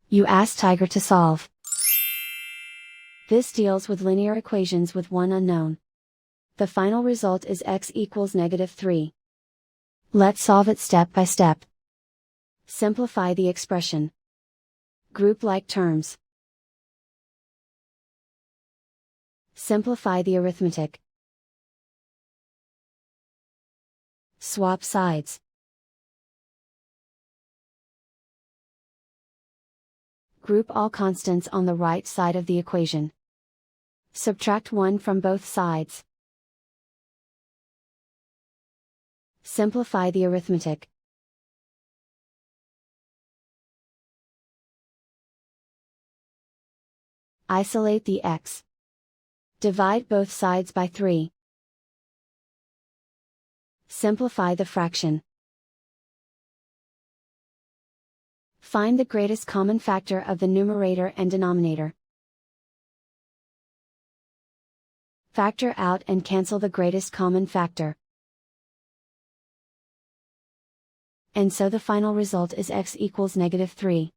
You ask Tiger to solve. This deals with linear equations with one unknown. The final result is x equals -3. Let's solve it step by step. Simplify the expression. Group like terms. Simplify the arithmetic. Swap sides. Group all constants on the right side of the equation. Subtract 1 from both sides. Simplify the arithmetic. Isolate the x. Divide both sides by 3. Simplify the fraction. Find the greatest common factor of the numerator and denominator. Factor out and cancel the greatest common factor. And so the final result is x equals -3.